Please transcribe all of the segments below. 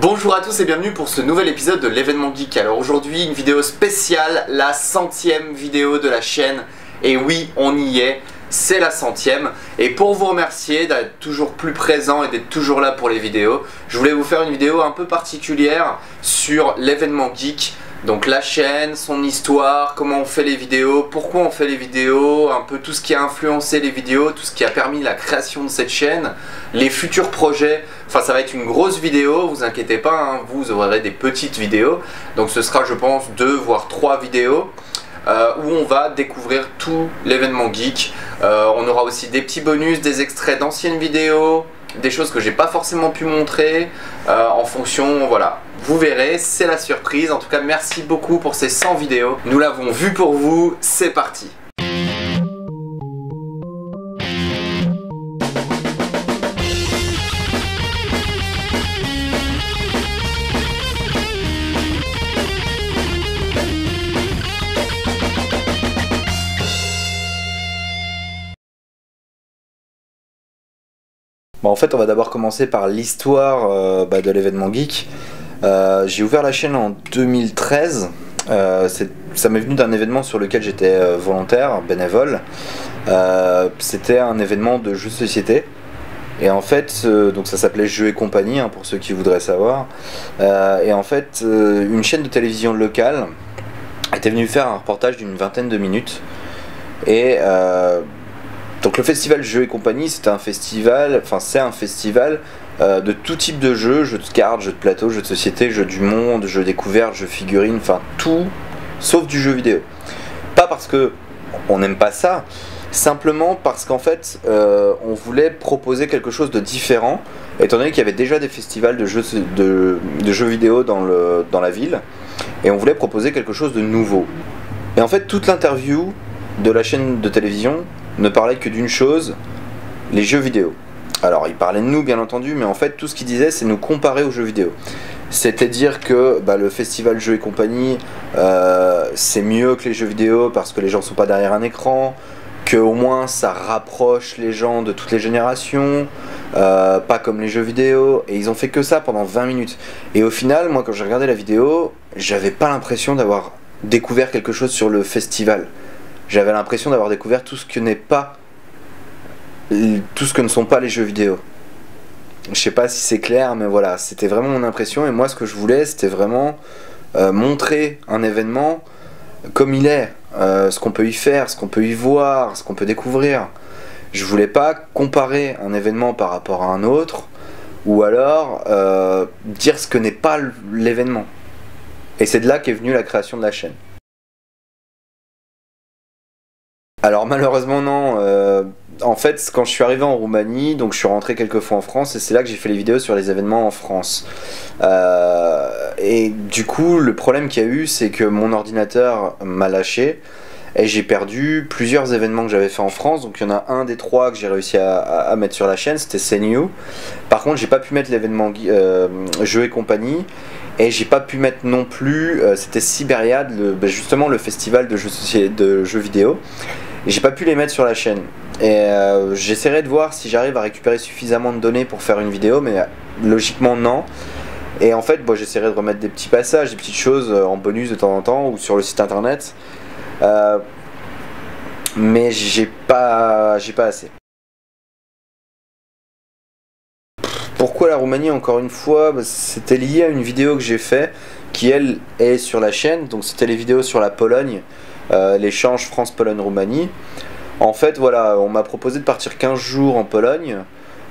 Bonjour à tous et bienvenue pour ce nouvel épisode de l'événement geek. Alors aujourd'hui une vidéo spéciale, la 100e vidéo de la chaîne. Et oui, on y est, c'est la 100e. Et pour vous remercier d'être toujours plus présent et d'être toujours là pour les vidéos, je voulais vous faire une vidéo un peu particulière sur l'événement geek. Donc la chaîne, son histoire, comment on fait les vidéos, pourquoi on fait les vidéos, un peu tout ce qui a influencé les vidéos, tout ce qui a permis la création de cette chaîne, les futurs projets. Enfin ça va être une grosse vidéo, vous inquiétez pas, hein, vous aurez des petites vidéos. Donc ce sera je pense 2 voire 3 vidéos où on va découvrir tout l'événement geek. On aura aussi des petits bonus, des extraits d'anciennes vidéos, des choses que j'ai pas forcément pu montrer en fonction, voilà. Vous verrez, c'est la surprise. En tout cas, merci beaucoup pour ces 100 vidéos. Nous l'avons vu pour vous, c'est parti. Bon, en fait, on va d'abord commencer par l'histoire de l'événement geek. J'ai ouvert la chaîne en 2013. Ça m'est venu d'un événement sur lequel j'étais volontaire, bénévole. C'était un événement de jeux de société. Et en fait, donc ça s'appelait Jeux et compagnie, hein, pour ceux qui voudraient savoir. Et en fait, une chaîne de télévision locale était venue faire un reportage d'une vingtaine de minutes. Et donc le festival Jeux et compagnie, c'est un festival de tout type de jeux de cartes, jeux de plateau, jeux de société, jeux du monde, jeux découvertes, jeux figurines, enfin tout, sauf du jeu vidéo. Pas parce que on n'aime pas ça, simplement parce qu'en fait on voulait proposer quelque chose de différent, étant donné qu'il y avait déjà des festivals de jeux vidéo dans la ville, et on voulait proposer quelque chose de nouveau. Et en fait toute l'interview de la chaîne de télévision ne parlait que d'une chose, les jeux vidéo. Alors il parlait de nous bien entendu, mais en fait tout ce qu'il disait c'est nous comparer aux jeux vidéo. C'est-à-dire que le festival Jeux et compagnie c'est mieux que les jeux vidéo parce que les gens sont pas derrière un écran, que au moins ça rapproche les gens de toutes les générations, pas comme les jeux vidéo, et ils ont fait que ça pendant 20 minutes. Et au final, moi quand j'ai regardé la vidéo, j'avais pas l'impression d'avoir découvert quelque chose sur le festival. J'avais l'impression d'avoir découvert tout ce que ne sont pas les jeux vidéo. Je sais pas si c'est clair, mais voilà, c'était vraiment mon impression. Et moi, ce que je voulais, c'était vraiment montrer un événement comme il est, ce qu'on peut y faire, ce qu'on peut y voir, ce qu'on peut découvrir. Je voulais pas comparer un événement par rapport à un autre, ou alors dire ce que n'est pas l'événement. Et c'est de là qu'est venue la création de la chaîne. Alors malheureusement non, en fait quand je suis arrivé en Roumanie, donc je suis rentré quelques fois en France et c'est là que j'ai fait les vidéos sur les événements en France. Et du coup le problème qu'il y a eu c'est que mon ordinateur m'a lâché et j'ai perdu plusieurs événements que j'avais fait en France. Donc il y en a un des 3 que j'ai réussi à mettre sur la chaîne, c'était CNew. Par contre j'ai pas pu mettre l'événement Jeux et compagnie. Et j'ai pas pu mettre non plus, c'était Sibériade, justement le festival de jeux vidéo. Et j'ai pas pu les mettre sur la chaîne. Et j'essaierai de voir si j'arrive à récupérer suffisamment de données pour faire une vidéo, mais logiquement non. Et en fait, j'essaierai de remettre des petits passages, des petites choses en bonus de temps en temps, ou sur le site internet. Mais j'ai pas assez. Pourquoi la Roumanie, encore une fois, c'était lié à une vidéo que j'ai fait qui elle est sur la chaîne. Donc c'était les vidéos sur la Pologne, l'échange France-Pologne-Roumanie. En fait voilà, on m'a proposé de partir 15 jours en Pologne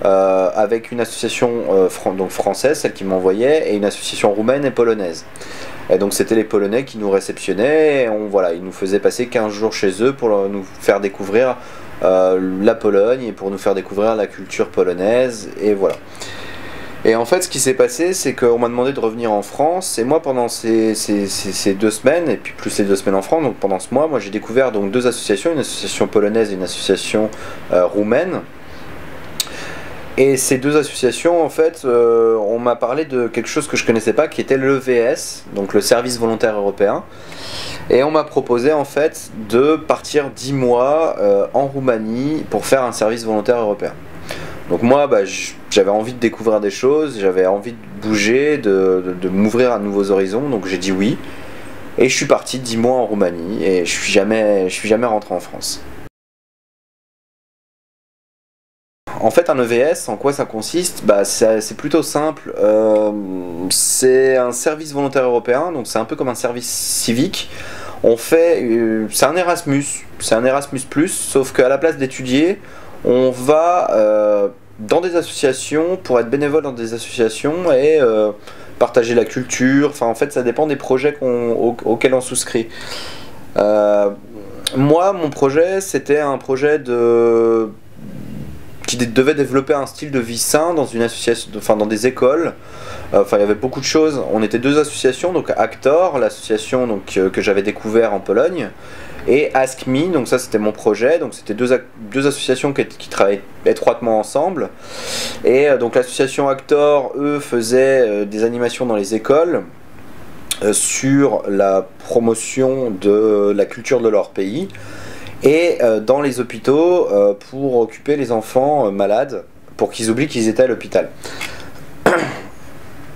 avec une association donc française, celle qui m'envoyait, et une association roumaine et polonaise. Et donc c'était les Polonais qui nous réceptionnaient, et ils nous faisaient passer 15 jours chez eux pour nous faire découvrir la Pologne et pour nous faire découvrir la culture polonaise, et voilà. Et en fait ce qui s'est passé c'est qu'on m'a demandé de revenir en France, et moi pendant ces 2 semaines, et puis plus les 2 semaines en France, donc pendant ce mois, moi j'ai découvert donc 2 associations, une association polonaise et une association roumaine. Et ces 2 associations, en fait, on m'a parlé de quelque chose que je connaissais pas, qui était l'EVS, donc le service volontaire européen. Et on m'a proposé en fait de partir 10 mois en Roumanie pour faire un service volontaire européen. Donc moi, j'avais envie de découvrir des choses, j'avais envie bouger, de m'ouvrir à de nouveaux horizons, donc j'ai dit oui. Et je suis parti 10 mois en Roumanie et je suis jamais rentré en France. En fait, un EVS, en quoi ça consiste? C'est plutôt simple. C'est un service volontaire européen, donc c'est un peu comme un service civique. C'est un Erasmus, sauf qu'à la place d'étudier, on va dans des associations pour être bénévole dans des associations et partager la culture. Enfin, en fait, ça dépend des projets auxquels on souscrit. Moi, mon projet, c'était un projet qui devait développer un style de vie sain dans une association, enfin dans des écoles. Il y avait beaucoup de choses. On était deux associations, donc Actor, l'association que j'avais découvert en Pologne, et Ask Me, donc ça c'était mon projet. Donc c'était deux associations qui travaillaient étroitement ensemble. Et donc l'association Actor, eux, faisaient des animations dans les écoles sur la promotion de la culture de leur pays. Et dans les hôpitaux pour occuper les enfants malades, pour qu'ils oublient qu'ils étaient à l'hôpital.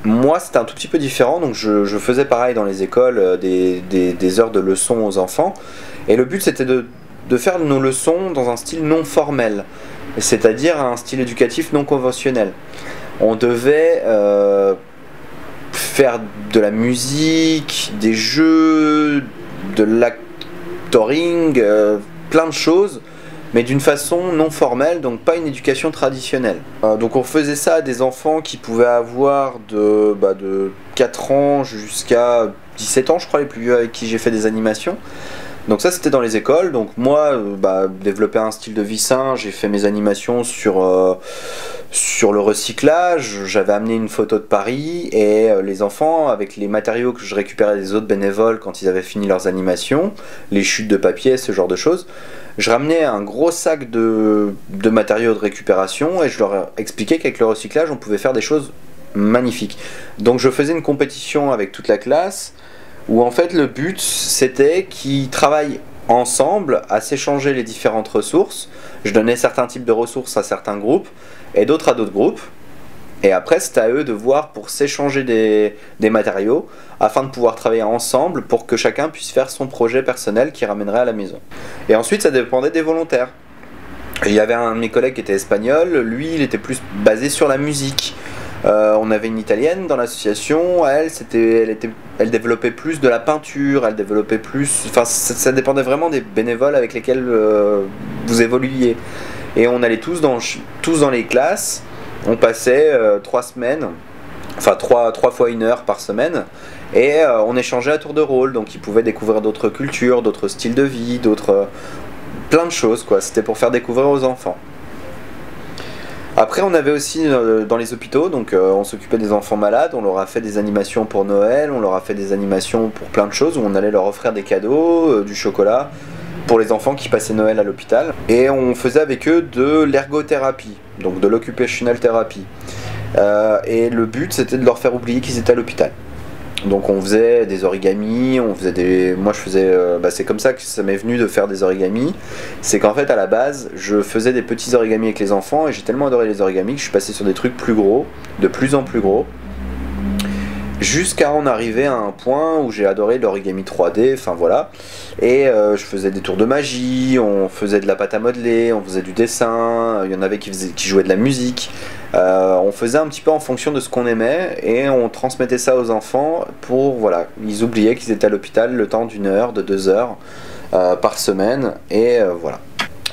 Moi, c'était un tout petit peu différent, donc je faisais pareil dans les écoles, des heures de leçons aux enfants. Et le but, c'était de faire nos leçons dans un style non formel, c'est-à-dire un style éducatif non conventionnel. On devait faire de la musique, des jeux, de l'actoring, plein de choses, mais d'une façon non formelle, donc pas une éducation traditionnelle. Donc on faisait ça à des enfants qui pouvaient avoir de 4 ans jusqu'à 17 ans, je crois, les plus vieux avec qui j'ai fait des animations. Donc ça c'était dans les écoles. Donc moi, développer un style de vie sain, j'ai fait mes animations sur le recyclage. J'avais amené une photo de Paris et les enfants, avec les matériaux que je récupérais des autres bénévoles quand ils avaient fini leurs animations, les chutes de papier, ce genre de choses, je ramenais un gros sac de matériaux de récupération et je leur expliquais qu'avec le recyclage on pouvait faire des choses magnifiques. Donc je faisais une compétition avec toute la classe où en fait le but c'était qu'ils travaillent ensemble à s'échanger les différentes ressources. Je donnais certains types de ressources à certains groupes et d'autres à d'autres groupes. Et après c'était à eux de voir pour s'échanger des matériaux afin de pouvoir travailler ensemble pour que chacun puisse faire son projet personnel qu'il ramènerait à la maison. Et ensuite ça dépendait des volontaires. Il y avait un de mes collègues qui était espagnol, lui il était plus basé sur la musique. On avait une italienne dans l'association, elle développait plus de la peinture, elle développait plus... Enfin, ça dépendait vraiment des bénévoles avec lesquels vous évoluiez. Et on allait tous dans les classes, on passait 3 semaines, enfin 3 fois 1 heure par semaine, et on échangeait à tour de rôle, donc ils pouvaient découvrir d'autres cultures, d'autres styles de vie, plein de choses, quoi. C'était pour faire découvrir aux enfants. Après on avait aussi dans les hôpitaux, donc on s'occupait des enfants malades, on leur a fait des animations pour Noël, on leur a fait des animations pour plein de choses, où on allait leur offrir des cadeaux, du chocolat, pour les enfants qui passaient Noël à l'hôpital. Et on faisait avec eux de l'ergothérapie, donc de l'occupational therapy. Et le but c'était de leur faire oublier qu'ils étaient à l'hôpital. Donc on faisait des origamis, moi je faisais... c'est comme ça que ça m'est venu de faire des origamis. C'est qu'en fait à la base, je faisais des petits origamis avec les enfants et j'ai tellement adoré les origamis que je suis passé sur des trucs plus gros, de plus en plus gros. Jusqu'à en arriver à un point où j'ai adoré l'origami 3D, enfin voilà. Et je faisais des tours de magie, on faisait de la pâte à modeler, on faisait du dessin, il y en avait qui jouaient de la musique. On faisait un petit peu en fonction de ce qu'on aimait et on transmettait ça aux enfants pour, voilà, ils oubliaient qu'ils étaient à l'hôpital le temps d'1 heure, de 2 heures par semaine et voilà.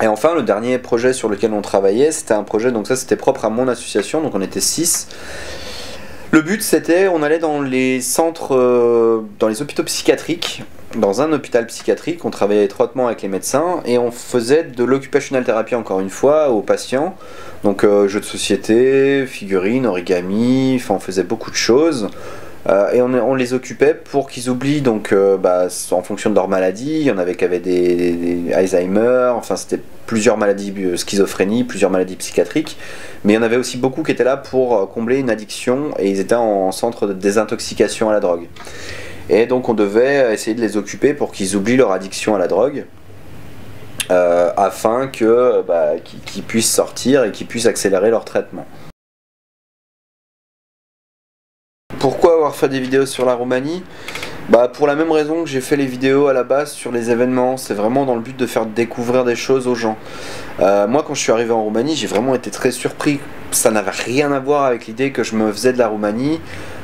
Et enfin le dernier projet sur lequel on travaillait, c'était un projet, donc ça c'était propre à mon association, donc on était 6. Le but c'était, on allait dans les centres, dans les hôpitaux psychiatriques, dans un hôpital psychiatrique, on travaillait étroitement avec les médecins et on faisait de l'occupational therapy encore une fois aux patients. Donc jeux de société, figurines, origami, enfin on faisait beaucoup de choses. Et on les occupait pour qu'ils oublient, donc en fonction de leur maladie. Il y en avait qui avaient des Alzheimer, enfin c'était plusieurs maladies, schizophrénie, plusieurs maladies psychiatriques. Mais il y en avait aussi beaucoup qui étaient là pour combler une addiction et ils étaient en centre de désintoxication à la drogue. Et donc on devait essayer de les occuper pour qu'ils oublient leur addiction à la drogue. Afin qu'ils puissent sortir et qu'ils puissent accélérer leur traitement. Pourquoi avoir fait des vidéos sur la Roumanie? Bah pour la même raison que j'ai fait les vidéos à la base sur les événements, c'est vraiment dans le but de faire découvrir des choses aux gens. Moi quand je suis arrivé en Roumanie, j'ai vraiment été très surpris. Ça n'avait rien à voir avec l'idée que je me faisais de la Roumanie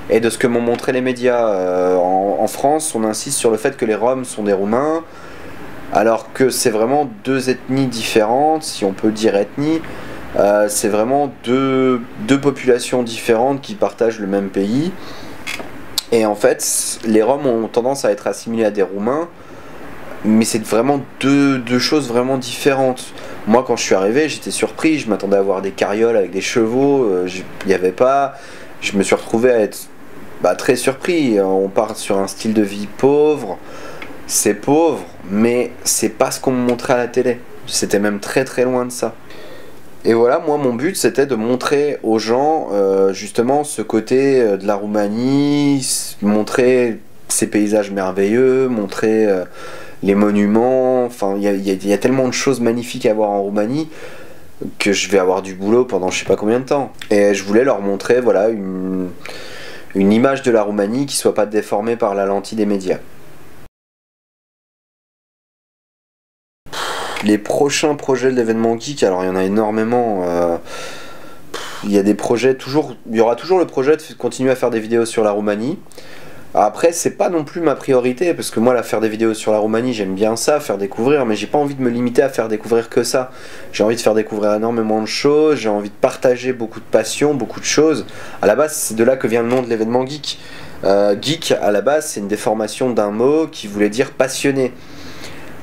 et de ce que m'ont montré les médias. En France, on insiste sur le fait que les Roms sont des Roumains, alors que c'est vraiment deux ethnies différentes, si on peut dire ethnie. C'est vraiment deux populations différentes qui partagent le même pays. Et en fait, les Roms ont tendance à être assimilés à des Roumains, mais c'est vraiment deux choses vraiment différentes. Moi, quand je suis arrivé, j'étais surpris, je m'attendais à voir des carrioles avec des chevaux, il n'y avait pas. Je me suis retrouvé à être très surpris. On part sur un style de vie pauvre, c'est pauvre, mais c'est pas ce qu'on me montrait à la télé. C'était même très très loin de ça. Et voilà, moi mon but c'était de montrer aux gens justement ce côté de la Roumanie, montrer ces paysages merveilleux, montrer les monuments, enfin il y a tellement de choses magnifiques à voir en Roumanie que je vais avoir du boulot pendant je sais pas combien de temps. Et je voulais leur montrer voilà une image de la Roumanie qui soit pas déformée par la lentille des médias. Les prochains projets de l'événement geek, alors il y en a énormément. Il y a des projets toujours, il y aura toujours le projet de continuer à faire des vidéos sur la Roumanie. Après, c'est pas non plus ma priorité parce que moi, faire des vidéos sur la Roumanie, j'aime bien ça, faire découvrir, mais j'ai pas envie de me limiter à faire découvrir que ça. J'ai envie de faire découvrir énormément de choses, j'ai envie de partager beaucoup de passion, beaucoup de choses. À la base, c'est de là que vient le nom de l'événement geek. Geek, à la base, c'est une déformation d'un mot qui voulait dire passionné.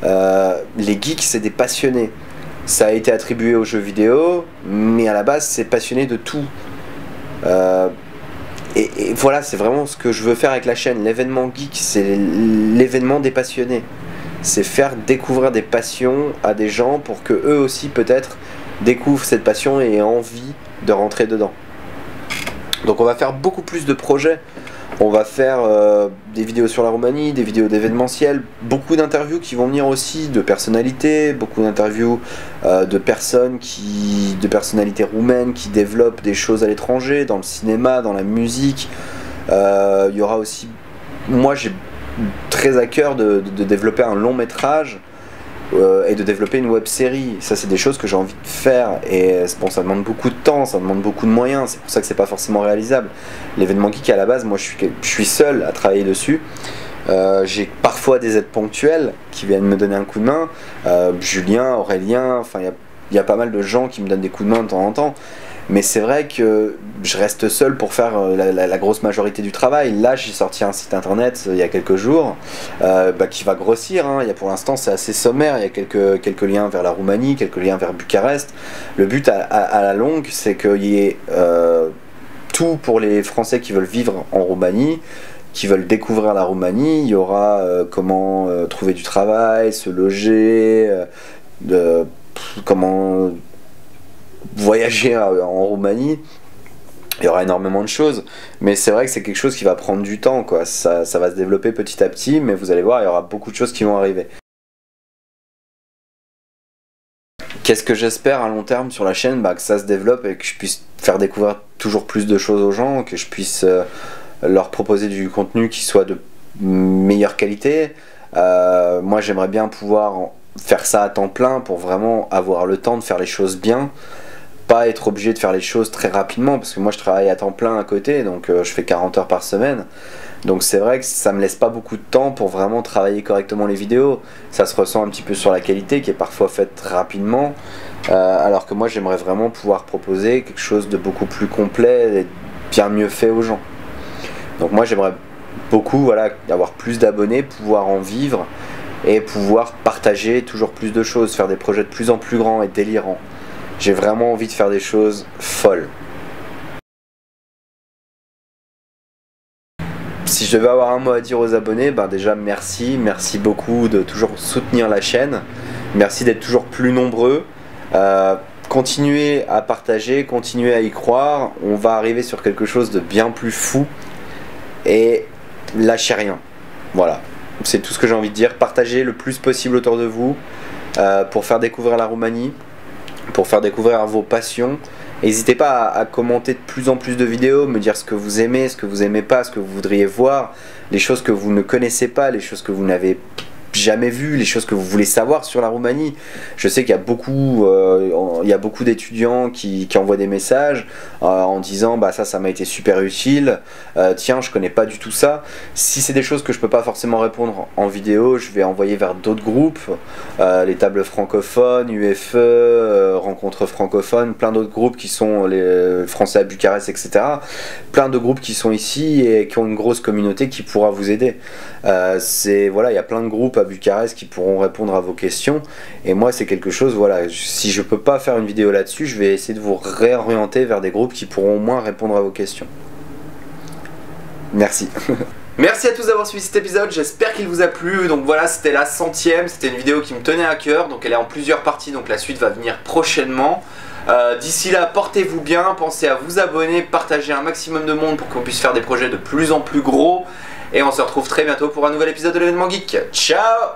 Les geeks c'est des passionnés. Ça a été attribué aux jeux vidéo, mais à la base c'est passionné de tout. Et voilà, c'est vraiment ce que je veux faire avec la chaîne. L'événement geek, c'est l'événement des passionnés. C'est faire découvrir des passions à des gens pour que eux aussi peut-être découvrent cette passion et aient envie de rentrer dedans. Donc on va faire beaucoup plus de projets. On va faire des vidéos sur la Roumanie, des vidéos d'événementiel, beaucoup d'interviews qui vont venir aussi de personnalités, beaucoup d'interviews de personnalités roumaines qui développent des choses à l'étranger, dans le cinéma, dans la musique. Il y aura aussi, moi j'ai très à cœur de développer un long métrage et de développer une web série. Ça c'est des choses que j'ai envie de faire et bon, ça demande beaucoup de temps, ça demande beaucoup de moyens, c'est pour ça que c'est pas forcément réalisable. L'événement geek à la base, moi je suis seul à travailler dessus. J'ai parfois des aides ponctuelles qui viennent me donner un coup de main, Julien, Aurélien, enfin il y a pas mal de gens qui me donnent des coups de main de temps en temps. Mais c'est vrai que je reste seul pour faire la grosse majorité du travail. Là, j'ai sorti un site internet il y a quelques jours qui va grossir. Hein. Pour l'instant, c'est assez sommaire. Il y a quelques liens vers la Roumanie, quelques liens vers Bucarest. Le but à la longue, c'est qu'il y ait tout pour les Français qui veulent vivre en Roumanie, qui veulent découvrir la Roumanie. Il y aura comment trouver du travail, se loger, comment voyager en Roumanie. Il y aura énormément de choses, mais c'est vrai que c'est quelque chose qui va prendre du temps, quoi. Ça va se développer petit à petit, mais vous allez voir, il y aura beaucoup de choses qui vont arriver. Qu'est-ce que j'espère à long terme sur la chaîne? Que ça se développe et que je puisse faire découvrir toujours plus de choses aux gens, que je puisse leur proposer du contenu qui soit de meilleure qualité. Moi j'aimerais bien pouvoir faire ça à temps plein pour vraiment avoir le temps de faire les choses bien, pas être obligé de faire les choses très rapidement, parce que moi je travaille à temps plein à côté, donc je fais 40 heures par semaine, donc c'est vrai que ça me laisse pas beaucoup de temps pour vraiment travailler correctement les vidéos. Ça se ressent un petit peu sur la qualité qui est parfois faite rapidement, alors que moi j'aimerais vraiment pouvoir proposer quelque chose de beaucoup plus complet et bien mieux fait aux gens. Donc moi j'aimerais beaucoup, voilà, avoir plus d'abonnés, pouvoir en vivre et pouvoir partager toujours plus de choses, faire des projets de plus en plus grands et délirants. J'ai vraiment envie de faire des choses folles. Si je devais avoir un mot à dire aux abonnés, déjà merci beaucoup de toujours soutenir la chaîne, merci d'être toujours plus nombreux, continuez à partager, continuez à y croire, on va arriver sur quelque chose de bien plus fou et lâchez rien, voilà. C'est tout ce que j'ai envie de dire, partagez le plus possible autour de vous pour faire découvrir la Roumanie, pour faire découvrir vos passions N'hésitez pas à commenter de plus en plus de vidéos, me dire ce que vous aimez, ce que vous aimez pas, ce que vous voudriez voir, les choses que vous ne connaissez pas, les choses que vous n'avez jamais vu, les choses que vous voulez savoir sur la Roumanie. Je sais qu'il y a beaucoup d'étudiants qui envoient des messages en disant bah ça m'a été super utile, tiens je connais pas du tout ça. Si c'est des choses que je peux pas forcément répondre en vidéo, je vais envoyer vers d'autres groupes, les tables francophones, UFE, rencontres francophones, plein d'autres groupes qui sont les Français à Bucarest, etc. Plein de groupes qui sont ici et qui ont une grosse communauté qui pourra vous aider. Voilà, il y a plein de groupes à Bucarest qui pourront répondre à vos questions, et moi c'est quelque chose, voilà, si je peux pas faire une vidéo là-dessus, je vais essayer de vous réorienter vers des groupes qui pourront au moins répondre à vos questions. Merci. Merci à tous d'avoir suivi cet épisode, j'espère qu'il vous a plu. Donc voilà, c'était la 100e, c'était une vidéo qui me tenait à cœur, donc elle est en plusieurs parties, donc la suite va venir prochainement. D'ici là, portez-vous bien, pensez à vous abonner, partager un maximum de monde pour qu'on puisse faire des projets de plus en plus gros. Et on se retrouve très bientôt pour un nouvel épisode de l'événement geek. Ciao!